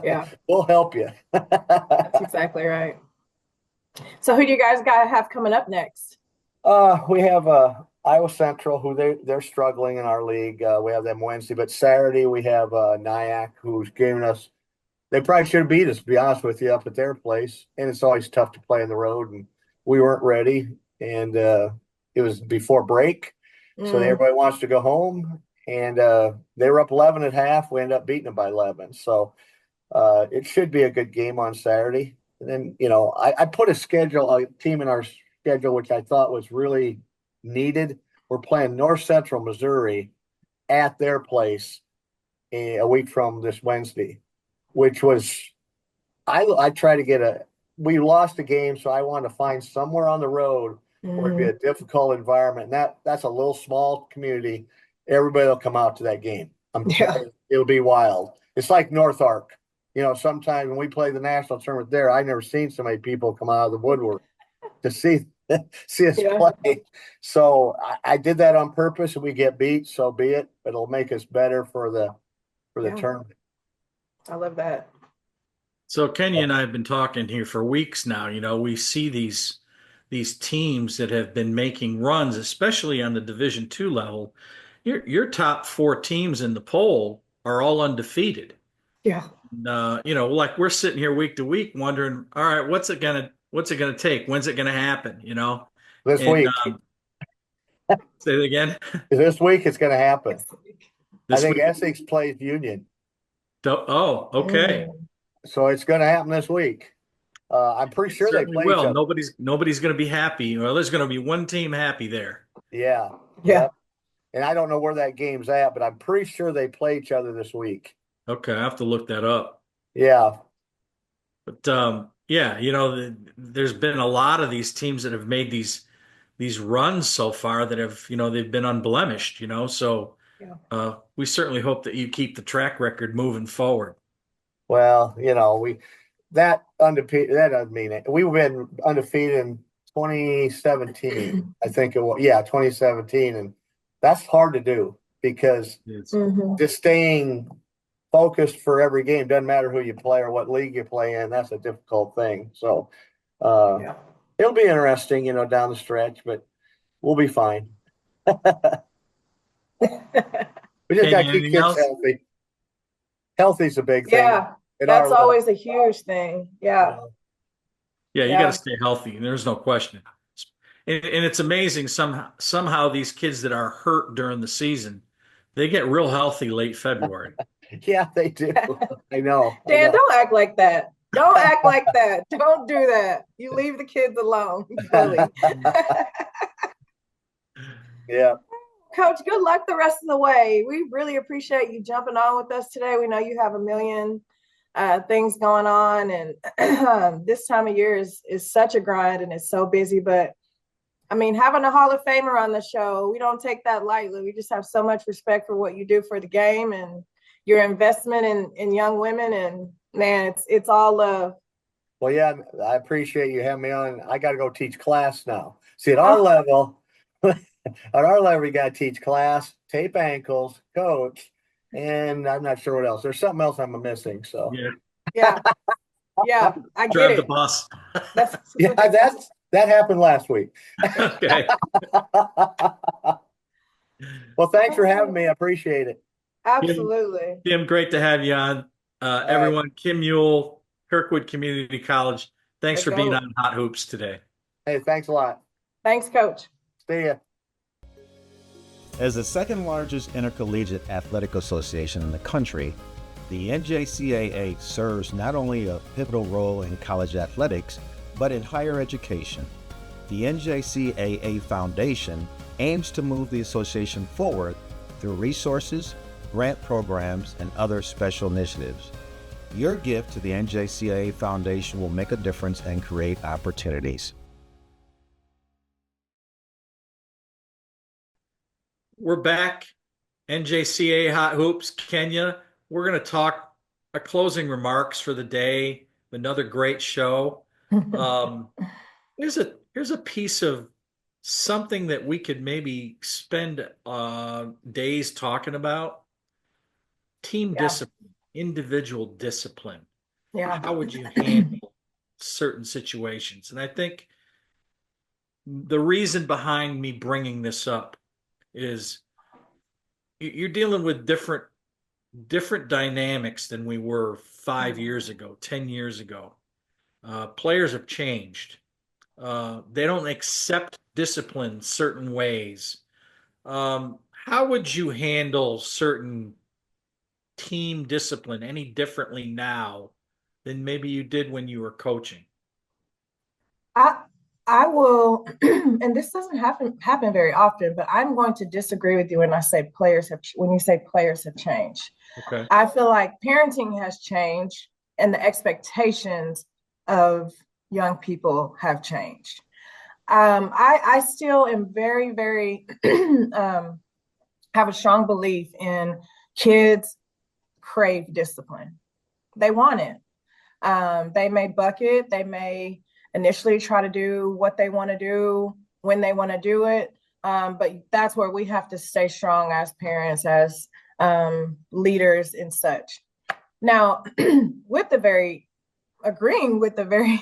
Yeah. We'll help you. That's exactly right. So who do you guys have coming up next? We have Iowa Central, who they're struggling in our league. We have them Wednesday, but Saturday we have Nyack, who's giving us. They probably should have beat us, to be honest with you, up at their place. And it's always tough to play on the road, and we weren't ready. And it was before break, so everybody wants to go home. And they were up 11 at half. We ended up beating them by 11. So it should be a good game on Saturday. And then, I put a team in our schedule, which I thought was really needed. We're playing North Central Missouri at their place a week from this Wednesday, which was, I try to we lost the game, so I wanted to find somewhere on the road where it'd be a difficult environment. And that's a little small community. Everybody will come out to that game. It'll be wild. It's like North Ark. Sometimes when we play the national tournament there, I've never seen so many people come out of the woodwork to see us play. So I did that on purpose, and we get beat, so be it. But it'll make us better for the tournament. I love that. So Kenya and I have been talking here for weeks now. We see these teams that have been making runs, especially on the Division II level. Your top 4 teams in the poll are all undefeated. Yeah. Like we're sitting here week to week wondering, all right, what's it gonna take? When's it gonna happen? This week. Say it again. This week it's gonna happen. I think week. Essex plays Union. Oh, okay. So it's gonna happen this week. I'm pretty sure they play each other. Nobody's gonna be happy. Well, there's gonna be one team happy there. Yeah. And I don't know where that game's at, but I'm pretty sure they play each other this week. Okay, I have to look that up. Yeah. But there's been a lot of these teams that have made these runs so far that have, they've been unblemished, So we certainly hope that you keep the track record moving forward. Well, that doesn't mean it. We've been undefeated in 2017, I think it was. Yeah, 2017, and that's hard to do because just staying focused for every game, doesn't matter who you play or what league you play in. That's a difficult thing. So it'll be interesting, down the stretch, but we'll be fine. We just got to keep kids healthy. Healthy's a big thing. Yeah, that's always a huge thing. Yeah. Yeah, you got to stay healthy. There's no question. And it's amazing somehow these kids that are hurt during the season, they get real healthy late February. Yeah, they do. I know. Dan, don't act like that. Don't act like that. Don't do that. You leave the kids alone, Billy. Yeah. Coach, good luck the rest of the way. We really appreciate you jumping on with us today. We know you have a million things going on, and this time of year is such a grind and it's so busy. But I mean, having a Hall of Famer on the show, we don't take that lightly. We just have so much respect for what you do for the game and your investment in young women. And man, it's all love. Well, yeah, I appreciate you having me on. I got to go teach class now. See, at our level, we got to teach class, tape ankles, coach, and I'm not sure what else. There's something else I'm missing. So yeah, I get Drive it. the bus. That happened last week. Okay. Well, thanks for having me. I appreciate it. Absolutely. Kim, great to have you on. Everyone, right. Kim Muhl, Kirkwood Community College. Thanks for being on Hot Hoops today. Hey, thanks a lot. Thanks, Coach. See ya. As the second largest intercollegiate athletic association in the country, the NJCAA serves not only a pivotal role in college athletics, but in higher education. The NJCAA Foundation aims to move the association forward through resources, grant programs, and other special initiatives. Your gift to the NJCAA Foundation will make a difference and create opportunities. We're back. NJCAA Hot Hoops, Kenya. We're going to talk our closing remarks for the day. Another great show. Here's a piece of something that we could maybe spend days talking about. Team discipline, individual discipline. Yeah. How would you handle certain situations? And I think the reason behind me bringing this up is you're dealing with different dynamics than we were 5 years ago, 10 years ago. Players have changed. They don't accept discipline certain ways. How would you handle certain team discipline any differently now than maybe you did when you were coaching? I will, and this doesn't happen very often, but I'm going to disagree with you when you say players have changed. Okay. I feel like parenting has changed and the expectations of young people have changed. I still am very, very have a strong belief in kids crave discipline. They want it. They may buck it. They may initially try to do what they want to do when they want to do it. But that's where we have to stay strong as parents, as leaders and such. Now, agreeing with the very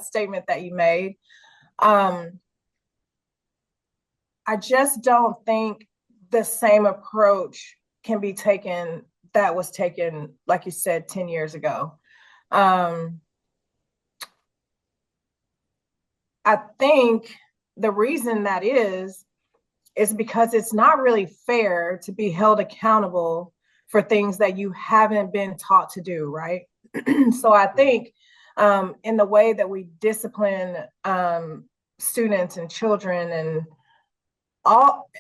statement that you made, I just don't think the same approach can be taken that was taken, like you said, 10 years ago. I think the reason that is because it's not really fair to be held accountable for things that you haven't been taught to do, right? So I think in the way that we discipline students and children and all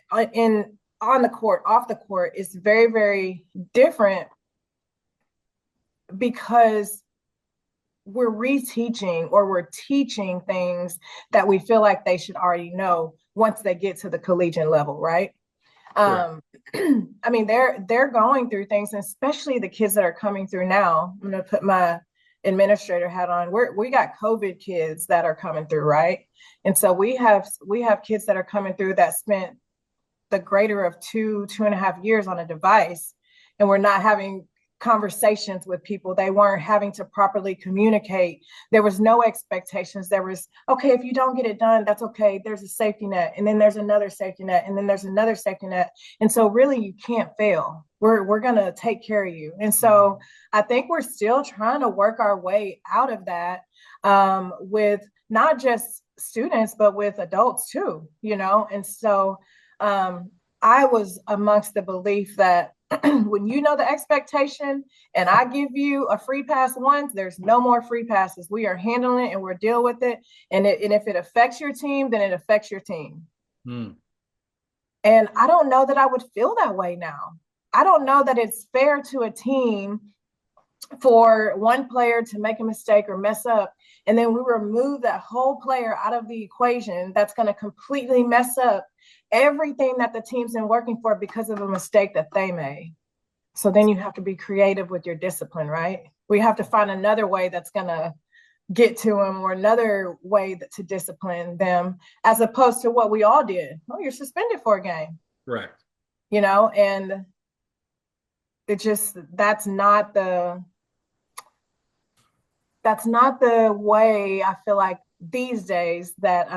on the court, off the court, is very, very different because we're reteaching or we're teaching things that we feel like they should already know once they get to the collegiate level, right? Sure. I mean, they're going through things, and especially the kids that are coming through now. I'm going to put my administrator hat on. We got COVID kids that are coming through, right? And so we have kids that are coming through that spent the greater of 2.5 years on a device, and we're not having conversations with people. They weren't having to properly communicate. There was no expectations. There was, okay, if you don't get it done, that's okay. There's a safety net, and then there's another safety net, and then there's another safety net. And so really you can't fail. We're going to take care of you. And so I think we're still trying to work our way out of that, with not just students, but with adults too, you know? And so I was amongst the belief that when you know the expectation and I give you a free pass once, there's no more free passes. We are handling it and we're dealing with it. And if it affects your team, then it affects your team. And I don't know that I would feel that way now. I don't know that it's fair to a team for one player to make a mistake or mess up, and then we remove that whole player out of the equation. That's going to completely mess up everything that the team's been working for because of a mistake that they made. So then you have to be creative with your discipline, right? We have to find another way that's going to get to them, or another way to discipline them, as opposed to what we all did. Oh, you're suspended for a game. Correct. You know, and it just, that's not the way I feel like these days that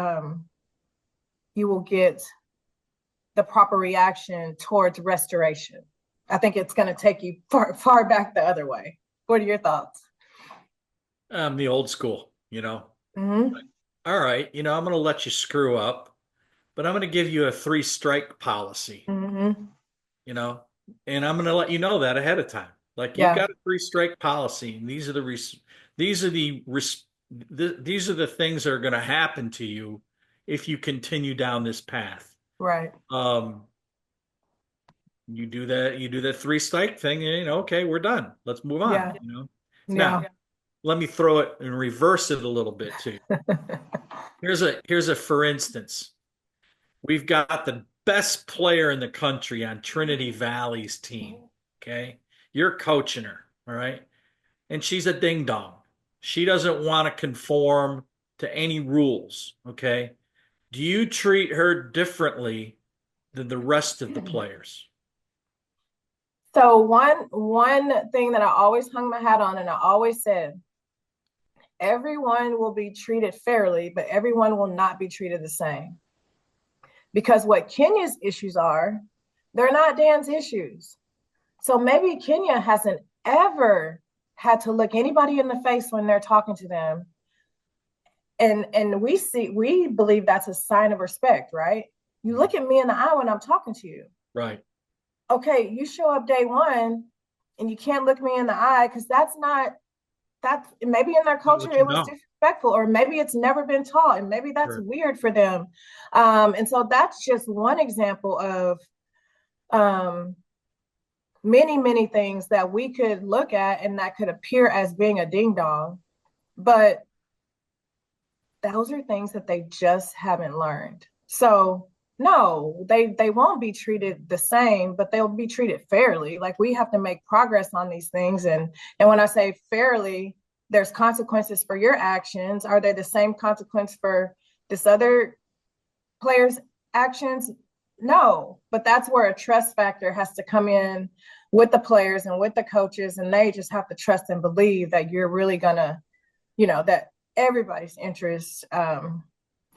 you will get the proper reaction towards restoration. I think it's going to take you far back the other way. What are your thoughts? The old school, you know. All right, you know, I'm going to let you screw up, but I'm going to give you a 3-strike policy. You know, and I'm going to let you know that ahead of time. Like, you've got a 3-strike policy, and these are the things that are going to happen to you if you continue down this path. Right. You do that 3-strike thing, and, you know, okay, we're done. Let's move on. You know. Now, let me throw it and reverse it a little bit too. Here's a for instance. We've got the best player in the country on Trinity Valley's team. Okay, you're coaching her, all right, and she's a ding dong. She doesn't want to conform to any rules. Okay, do you treat her differently than the rest of the players? So one thing that I always hung my hat on, and I always said, everyone will be treated fairly, but everyone will not be treated the same. Because what Kenya's issues are, they're not Dan's issues. So maybe Kenya hasn't ever had to look anybody in the face when they're talking to them. And we believe that's a sign of respect, right? You look at me in the eye when I'm talking to you. Right. Okay, you show up day one and you can't look me in the eye, because that's maybe in their culture it was disrespectful, or maybe it's never been taught, and maybe that's weird for them. And so that's just one example of many things that we could look at and that could appear as being a ding dong, but those are things that they just haven't learned. So no, they won't be treated the same, but they'll be treated fairly. Like, we have to make progress on these things. And when I say fairly, there's consequences for your actions. Are they the same consequence for this other player's actions? No, but that's where a trust factor has to come in with the players and with the coaches. And they just have to trust and believe that you're really gonna, you know, that everybody's interest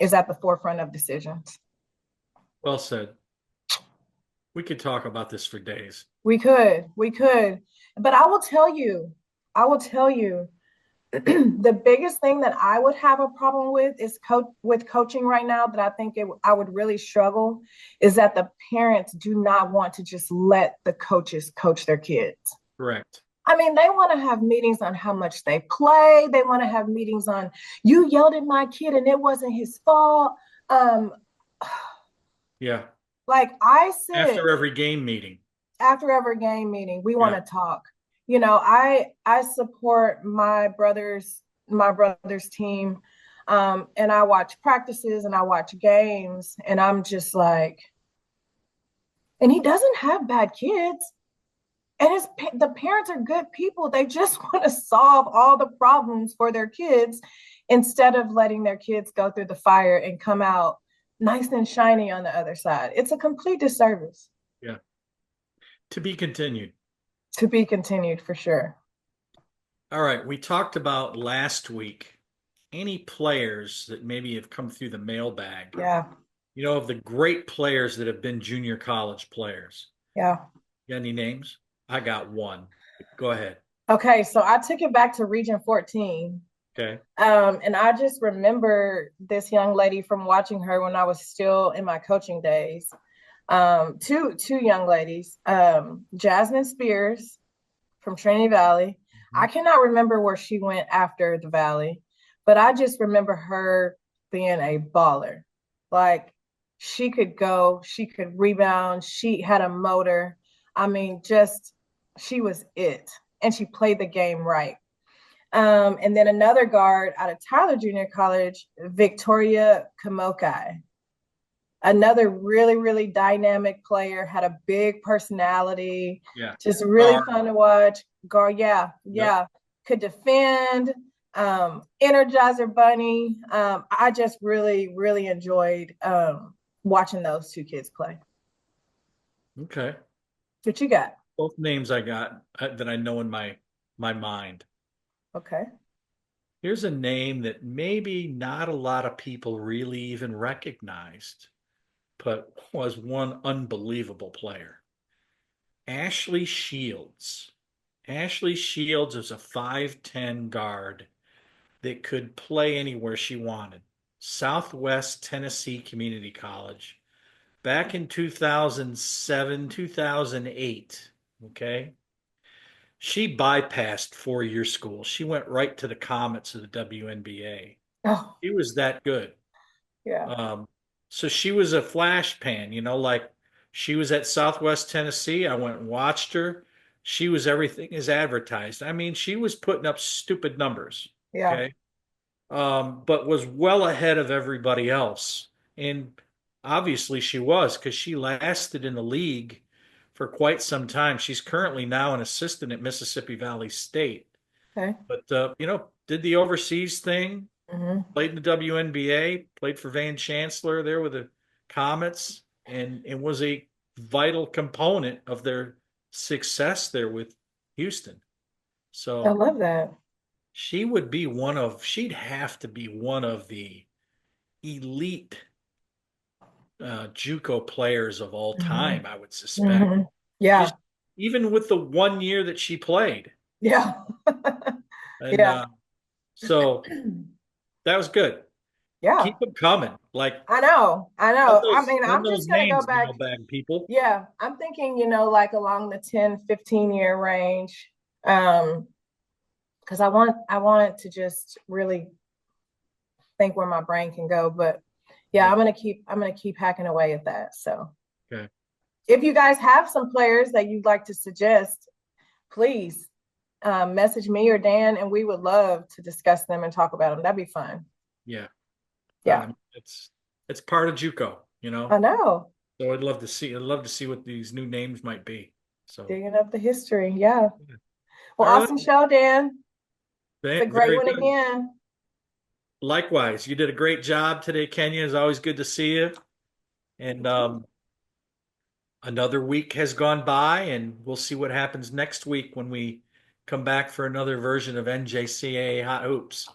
is at the forefront of decisions. Well said. We could talk about this for days. We could, but I will tell you, the biggest thing that I would have a problem with is with coaching right now, that I think I would really struggle, is that the parents do not want to just let the coaches coach their kids. Correct. I mean, they want to have meetings on how much they play. They want to have meetings on, you yelled at my kid and it wasn't his fault. Yeah. Like I said, after every game meeting, we want to talk. You know, I support my brother's team, and I watch practices and I watch games, and I'm just like, and he doesn't have bad kids, and the parents are good people. They just want to solve all the problems for their kids instead of letting their kids go through the fire and come out nice and shiny on the other side. It's a complete disservice. Yeah. To be continued. To be continued for sure. All right, we talked about last week any players that maybe have come through the mailbag, Yeah. of the great players that have been junior college players. Yeah. You got any names? I got one. Go ahead. Okay, so I took it back to Region 14. Okay. And I just remember this young lady from watching her when I was still in my coaching days. Two young ladies, Jasmine Spears from Trinity Valley. I cannot remember where she went after the Valley, but I just remember her being a baller. Like she could go, she could rebound, she had a motor. I mean, just she was it. And she played the game right. And then another guard out of Tyler Junior College, Victoria Kamokai. Another really, really dynamic player, had a big personality, Yeah. just really Guard. fun to watch. Guard, yeah. Could defend, Energizer Bunny. I just really, really enjoyed watching those two kids play. Okay. What you got? Both names I got that I know in my mind. Okay. Here's a name that maybe not a lot of people really even recognized, but was one unbelievable player. Ashley Shields. Ashley Shields is a 5'10" guard that could play anywhere she wanted. Southwest Tennessee Community College. Back in 2007, 2008. Okay. She bypassed 4-year school. She went right to the Comets of the WNBA. Oh, She was that good. yeah. So she was a flash pan, like she was at Southwest Tennessee. I went and watched her. She was everything as advertised. I mean, she was putting up stupid numbers. Yeah. Okay. But was well ahead of everybody else. And obviously she was because she lasted in the league for quite some time. She's currently now an assistant at Mississippi Valley State. Okay. But, did the overseas thing, Mm-hmm. played in the WNBA, played for Van Chancellor there with the Comets, and was a vital component of their success there with Houston. I So love that. she'd have to be one of the elite JUCO players of all time, I would suspect. Mm-hmm. Yeah. Just even with the 1 year that she played. Yeah. And Yeah. so that was good. Yeah. Keep them coming. Like I know. I mean, send I'm those just going to go names, back. mailbag people. Yeah. I'm thinking, like along the 10, 15-year range. Because I want to just really think where my brain can go. But yeah, I'm gonna keep hacking away at that. So Okay. if you guys have some players that you'd like to suggest, please message me or Dan, and we would love to discuss them and talk about them. That'd be fun. Yeah. Yeah. It's part of JUCO, I know. So I'd love to see what these new names might be. So Digging up the history. Yeah. Well, All right. awesome show, Dan. It's a great Very one good. again. Likewise, you did a great job today, Kenya. It's always good to see you. And another week has gone by, and we'll see what happens next week when we come back for another version of NJCAA Hot Hoops.